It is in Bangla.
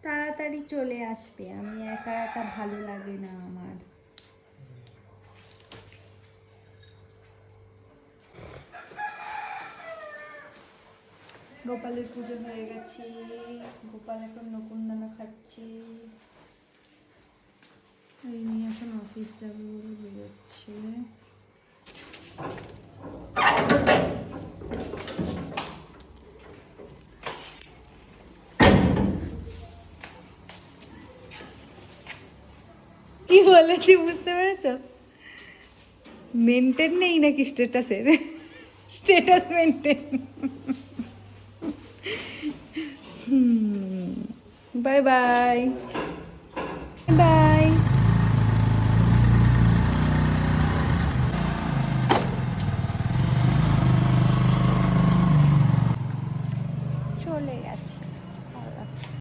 তাড়াতাড়ি চলে আসবে, আমি একা একা ভালো লাগে না আমার। গোপালের পুজো হয়ে গেছে, গোপাল এখন নকুনদানা খাচ্ছে। এই নিয়ে এখন অফিস যাবে বলে বেরোচ্ছে। কি বলেছি বুঝতে পেরেছ? মেনটেন নেই নাকি স্ট্যাটাসের? Status maintain. Bye bye by.